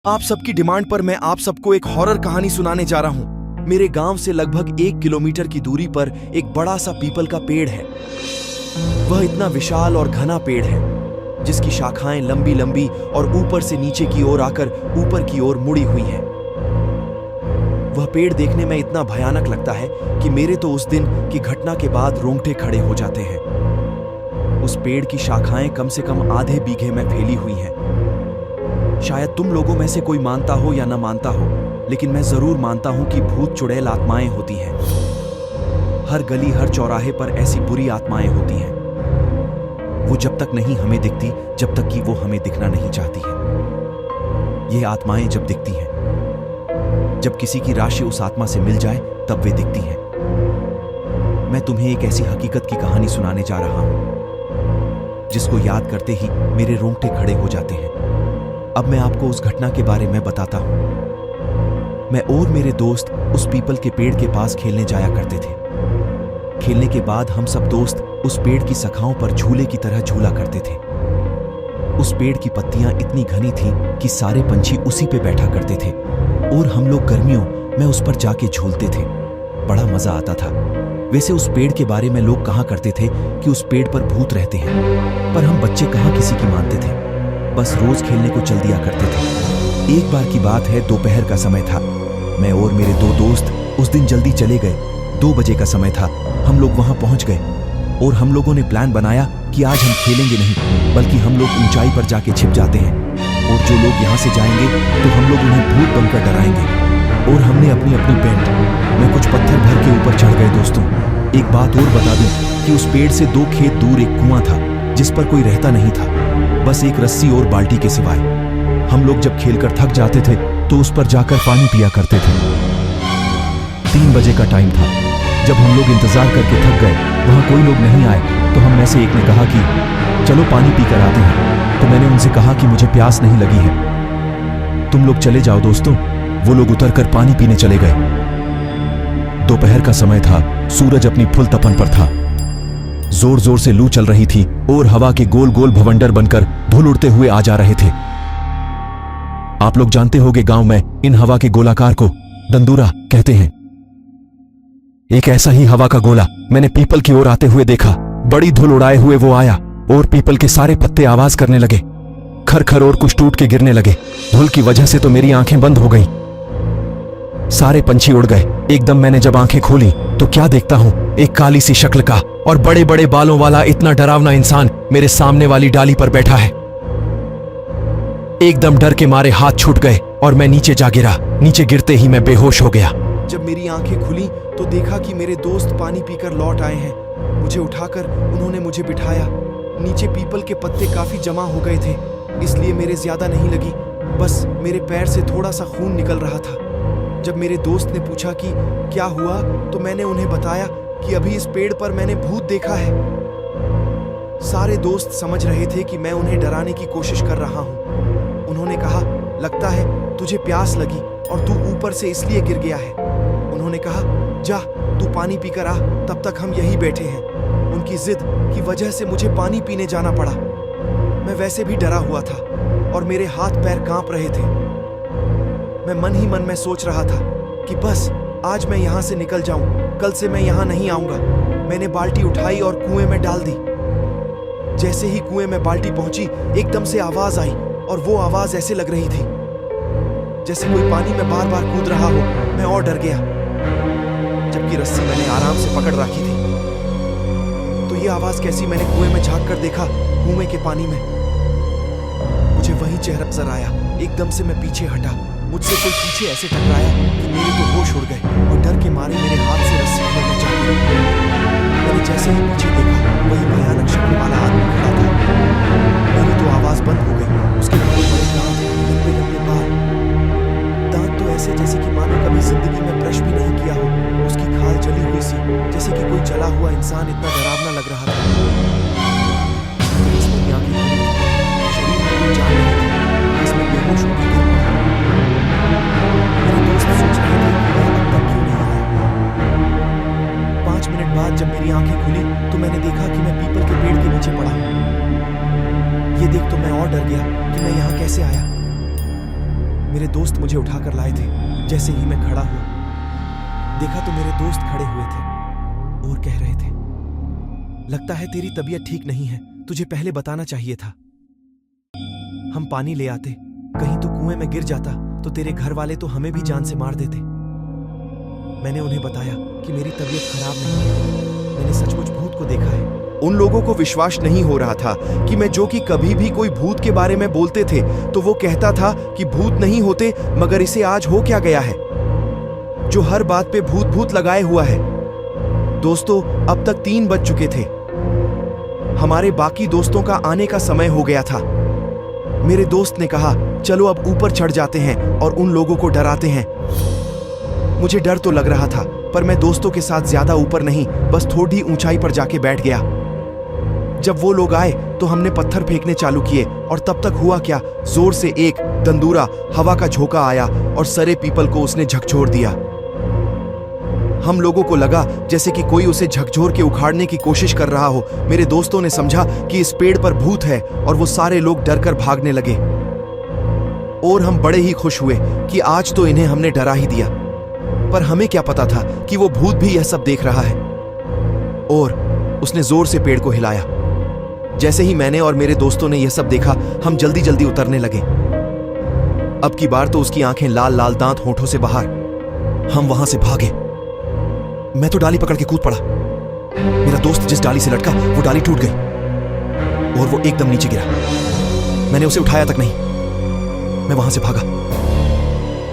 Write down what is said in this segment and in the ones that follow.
आप सबकी डिमांड पर मैं आप सबको एक हॉरर कहानी सुनाने जा रहा हूं। मेरे गांव से लगभग 1 किलोमीटर की दूरी पर एक बड़ा सा पीपल का पेड़ है। वह इतना विशाल और घना पेड़ है जिसकी शाखाएं लंबी लंबी और ऊपर से नीचे की ओर आकर ऊपर की ओर मुड़ी हुई हैं। वह पेड़ देखने में इतना भयानक लगता है कि मेरे तो उस दिन की घटना के बाद रोंगटे खड़े हो जाते हैं। उस पेड़ की शाखाएं कम से कम आधे बीघे में फैली हुई हैं। शायद तुम लोगों में से कोई मानता हो या न मानता हो, लेकिन मैं जरूर मानता हूं कि भूत चुड़ैल आत्माएं होती हैं। हर गली हर चौराहे पर ऐसी बुरी आत्माएं होती हैं। वो जब तक नहीं हमें दिखती जब तक कि वो हमें दिखना नहीं चाहती है। ये आत्माएं जब दिखती हैं, जब किसी की राशि उस आत्मा से मिल जाए तब वे दिखती हैं। मैं तुम्हें एक ऐसी हकीकत की कहानी सुनाने जा रहा हूं जिसको याद करते ही मेरे रोंगटे खड़े हो जाते हैं। अब मैं आपको उस घटना के बारे में बताता हूं। मैं और मेरे दोस्त उस पीपल के पेड़ के पास खेलने जाया करते थे। खेलने के बाद हम सब दोस्त उस पेड़ की शाखाओं पर झूले की तरह झूला करते थे। उस पेड़ की पत्तियां इतनी घनी थीं कि सारे पंछी उसी पे बैठा करते थे और हम लोग गर्मियों में उस पर जाके झूलते थे। बड़ा मजा आता था। वैसे उस पेड़ के बारे में लोग कहा करते थे कि उस पेड़ पर भूत रहते हैं, पर हम बच्चे कहाँ किसी की मानते थे। बस रोज खेलने को चल दिया करते थे। एक बार की बात है, दोपहर का समय था। मैं और मेरे 2 दोस्त उस दिन जल्दी चले गए। 2 बजे का समय था। हम लोग वहां पहुंच गए और हम लोगों ने प्लान बनाया कि आज हम खेलेंगे नहीं, बल्कि हम लोग ऊंचाई पर जाके छिप जाते हैं और जो लोग यहाँ से जाएंगे तो हम लोग उन्हें भूत बनकर डराएंगे। और हमने अपनी अपनी पेंट में कुछ पत्थर भर के ऊपर चढ़ गए। दोस्तों, एक बात और बता दूं कि उस पेड़ से 2 खेत दूर एक कुआं था जिस पर कोई रहता नहीं था, बस एक रस्सी और बाल्टी के सिवाय। हम लोग जब खेलकर थक जाते थे तो उस पर जाकर पानी पिया करते थे। 3 बजे का टाइम था। जब हम लोग इंतजार करके थक गए, वहां कोई लोग नहीं आए, तो हम में से एक ने कहा कि चलो पानी पीकर आते हैं। तो मैंने उनसे कहा कि मुझे प्यास नहीं लगी है, तुम लोग चले जाओ। दोस्तों, वो लोग उतरकर पानी पीने चले गए। दोपहर का समय था। सूरज अपनी फुल तपन पर था। जोर जोर से लू चल रही थी और हवा के गोल गोल भवंडर बनकर धूल उड़ते हुए आ जा रहे थे। आप लोग जानते होंगे, गांव में इन हवा के गोलाकार को दंदूरा कहते हैं। एक ऐसा ही हवा का गोला मैंने पीपल की ओर आते हुए देखा। बड़ी धूल उड़ाए हुए वो आया और पीपल के सारे पत्ते आवाज करने लगे, खर-खर, और कुछ टूट के गिरने लगे। धूल की वजह से तो मेरी आंखें बंद हो गईं। सारे पंछी उड़ गए। एकदम मैंने जब आंखें खोली तो क्या देखता हूं, एक काली सी शक्ल का और बड़े बड़े बालों वाला इतना डरावना इंसान मेरे सामने वाली डाली पर बैठा है। एकदम डर के मारे हाथ छूट गए और मैं नीचे जा गिरा। नीचे गिरते ही मैं बेहोश हो गया। जब मेरी आंखें खुली तो देखा कि मेरे दोस्त पानी पीकर लौट आए हैं। मुझे उठाकर उन्होंने मुझे बिठाया। नीचे पीपल के पत्ते काफी जमा हो गए थे, इसलिए मेरे ज्यादा नहीं लगी, बस मेरे पैर से थोड़ा सा खून निकल रहा था। जब मेरे दोस्त ने पूछा कि क्या हुआ, तो मैंने उन्हें बताया कि अभी इस पेड़ पर मैंने भूत देखा है। सारे दोस्त समझ रहे थे कि मैं उन्हें डराने की कोशिश कर रहा हूं। उन्होंने कहा, लगता है तुझे प्यास लगी और तू ऊपर से इसलिए गिर गया है। उन्होंने कहा, जा तू पानी पीकर आ, तब तक हम यहीं बैठे हैं। उनकी जिद की वजह से मुझे पानी पीने जाना पड़ा। मैं वैसे भी डरा हुआ था और मेरे हाथ पैर कांप रहे थे। मैं मन ही मन में सोच रहा था कि बस आज मैं यहां से निकल जाऊं, कल से मैं यहां नहीं आऊंगा। मैंने बाल्टी उठाई और कुएं में डाल दी। जैसे ही कुएं में बाल्टी पहुंची, एकदम से आवाज आई और वो आवाज ऐसे लग रही थी जैसे कोई पानी में बार बार कूद रहा हो। मैं और डर गया, जबकि रस्सी मैंने आराम से पकड़ रखी थी। तो ये आवाज कैसी? मैंने कुएं में झांक कर देखा, कुएं के पानी में मुझे वही चेहरा नजर आया। एकदम से मैं पीछे हटा। मुझसे कोई पीछे ऐसे टकराया कि मेरे तो होश उड़ गए और डर के मारे मेरे हाथ से रस्सी खोलना चाह गई। मैंने जैसे ही पीछे देखा, वही भयानक शक्ल वाला आदमी खड़ा था। मेरी तो आवाज बंद हो गई। उसके बड़े बड़े दांत, लंबे लंबे बाल, दांत तो ऐसे जैसे कि मानो कभी जिंदगी में ब्रश भी नहीं किया हो। उसकी खाल जली हुई सी, जैसे कि कोई जला हुआ इंसान। इतना डरावना लग रहा था। मेरी आंखें खुली थी, शरीर में कोई जान नहीं थी, बस मैं बेहोश होकर गिर पड़ा। मेरे दोस्त सोच रहे थे कि मैं अब तक क्यों नहीं आया। 5 मिनट बाद जब मेरी आंखें खुली तो मैंने देखा कि मैं पीपल के पेड़ के नीचे पड़ा हूं। ये देख तो मैं और डर गया कि मैं यहाँ कैसे आया। मेरे दोस्त मुझे उठाकर लाए थे। जैसे ही मैं खड़ा हुआ, देखा तो मेरे दोस्त खड़े हुए थे और कह रहे थे, लगता है तेरी तबीयत ठीक नहीं है, तुझे पहले बताना चाहिए था। हम पानी ले आते, कहीं तू कुएं में गिर जाता तो तेरे घर वाले तो हमें भी जान से मार देते। मैंने उन्हें बताया कि मेरी तबीयत खराब नहीं है, मैंने सचमुच भूत को देखा है। उन लोगों को विश्वास नहीं हो रहा था कि मैं, जो कि कभी भी कोई भूत के बारे में बोलते थे तो वो कहता था कि भूत नहीं होते, मगर इसे आज हो क्या गया है जो हर बात पे भूत भूत लगाए हुआ है। दोस्तों, अब तक 3 बज चुके थे। हमारे बाकी दोस्तों का आने का समय हो गया था। मेरे दोस्त ने कहा, चलो अब ऊपर चढ़ जाते हैं और उन लोगों को डराते हैं। मुझे डर तो लग रहा था, पर मैं दोस्तों के साथ ज्यादा ऊपर नहीं, बस थोड़ी ऊंचाई पर जाके बैठ गया। जब वो लोग आए तो हमने पत्थर फेंकने चालू किए और तब तक हुआ क्या, जोर से एक दंदूरा हवा का झोंका आया और सरे पीपल को उसने झकझोर दिया। हम लोगों को लगा जैसे कि कोई उसे झकझोर के उखाड़ने की कोशिश कर रहा हो। मेरे दोस्तों ने समझा कि इस पेड़ पर भूत है और वो सारे लोग डरकर भागने लगे। और हम बड़े ही खुश हुए कि आज तो इन्हें हमने डरा ही दिया। पर हमें क्या पता था कि वो भूत भी यह सब देख रहा है। और उसने जोर से पेड़ को हिलाया। जैसे ही मैंने और मेरे दोस्तों ने यह सब देखा, हम जल्दी जल्दी उतरने लगे। अब की बार तो उसकी आंखें लाल लाल, दांत होठों से बाहर। हम वहां से भागे। मैं तो डाली पकड़ के कूद पड़ा। मेरा दोस्त जिस डाली से लटका वो डाली टूट गई और वो एकदम नीचे गिरा। मैंने उसे उठाया तक नहीं। मैं वहां से भागा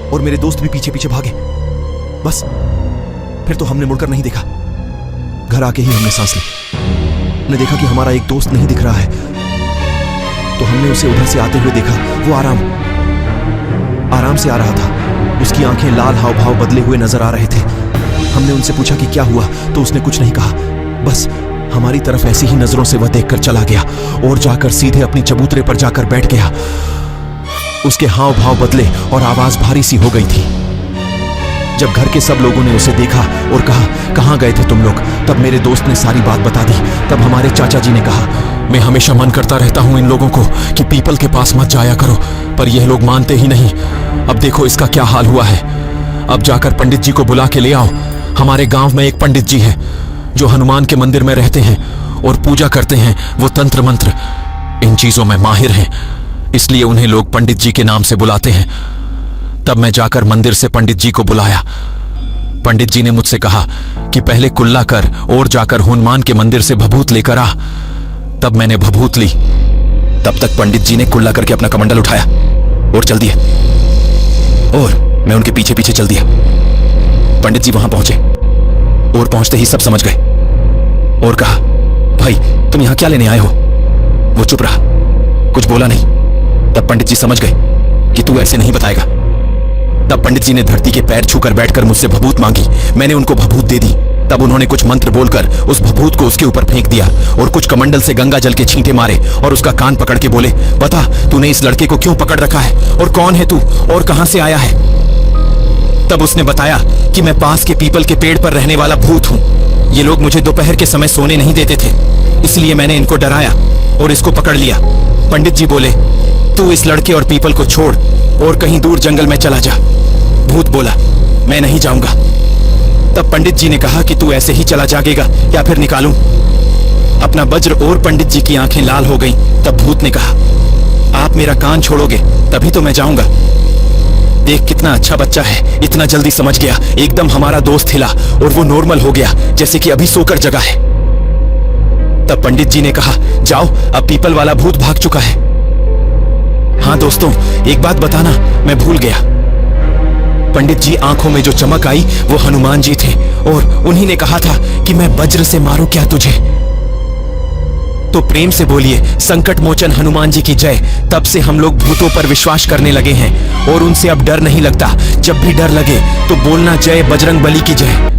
और मेरे दोस्त भी पीछे पीछे भागे। बस फिर तो हमने मुड़कर नहीं देखा। घर आके ही हमने सांस ली। हमने देखा कि हमारा एक दोस्त नहीं दिख रहा है, तो हमने उसे उधर से आते हुए देखा। वो आराम से आ रहा था। उसकी आंखें लाल, हाव भाव बदले हुए नजर आ रहे थे। हमने उनसे पूछा कि क्या हुआ, तो उसने कुछ नहीं कहा। बस हमारी तरफ ऐसी ही नजरों से वह देखकर चला गया और जाकर सीधे अपनी चबूतरे पर जाकर बैठ गया। उसके हाव भाव बदले और आवाज भारी सी हो गई थी। जब घर के सब लोगों ने उसे देखा और कहा, कहां गए थे तुम लोग, तब मेरे दोस्त ने सारी बात बता दी। तब हमारे चाचा जी ने कहा, मैं हमेशा मन करता रहता हूं इन लोगों को कि पीपल के पास मत जाया करो, पर यह लोग मानते ही नहीं। अब देखो इसका क्या हाल हुआ है। अब जाकर पंडित जी को बुला के ले आओ। हमारे गांव में एक पंडित जी हैं जो हनुमान के मंदिर में रहते हैं और पूजा करते हैं। वो तंत्र मंत्र इन चीजों में माहिर हैं, इसलिए उन्हें लोग पंडित जी के नाम से बुलाते हैं। तब मैं जाकर मंदिर से पंडित जी को बुलाया। पंडित जी ने मुझसे कहा कि पहले कुल्ला कर और जाकर हनुमान के मंदिर से भभूत लेकर आ। तब मैंने भभूत ली। तब तक पंडित जी ने कुल्ला करके अपना कमंडल उठाया और चल दिए, और मैं उनके पीछे पीछे चल दिया। पंडित जी वहां पहुंचे और पहुंचते ही सब समझ गए और कहा, भाई तुम यहां क्या लेने आए हो? वो चुप रहा, कुछ बोला नहीं। तब पंडित जी समझ गए कि तू ऐसे नहीं बताएगा। तब पंडित जी ने धरती के पैर छूकर बैठकर मुझसे भभूत मांगी। मैंने उनको भभूत दे दी। तब उन्होंने कुछ मंत्र बोलकर उस भभूत को उसके ऊपर फेंक दिया और कुछ कमंडल से गंगा जल के छींटे मारे और उसका कान पकड़ के बोले, बता तूने इस लड़के को क्यों पकड़ रखा है और कौन है तू और कहां से आया है? तब उसने बताया कि मैं पास के पीपल के पेड़ पर रहने वाला भूत हूं। ये लोग मुझे दोपहर के समय सोने नहीं देते थे, इसलिए मैंने इनको डराया और इसको पकड़ लिया। पंडित जी बोले, तू इस लड़के और पीपल को छोड़ और कहीं दूर जंगल में चला जा। भूत बोला, मैं नहीं जाऊंगा। तब पंडित जी ने कहा कि तू ऐसे ही चला जाएगा या फिर निकालूं अपना वज्र, और पंडित जी की आंखें लाल हो गईं। तब भूत ने कहा, आप मेरा कान छोड़ोगे तभी तो मैं जाऊंगा। देख कितना अच्छा बच्चा है, इतना जल्दी समझ गया। एकदम हमारा दोस्त हिला और वो नॉर्मल हो गया, जैसे कि अभी सोकर जगा है। तब पंडित जी ने कहा, जाओ अब पीपल वाला भूत भाग चुका है। हाँ दोस्तों, एक बात बताना मैं भूल गया। पंडित जी आंखों में जो चमक आई वो हनुमान जी थे और उन्हीं ने कहा था कि मैं वज्र से मारूं क्या तुझे? तो प्रेम से बोलिए संकट मोचन हनुमान जी की जय। तब से हम लोग भूतों पर विश्वास करने लगे हैं और उनसे अब डर नहीं लगता। जब भी डर लगे तो बोलना जय बजरंग बली की जय।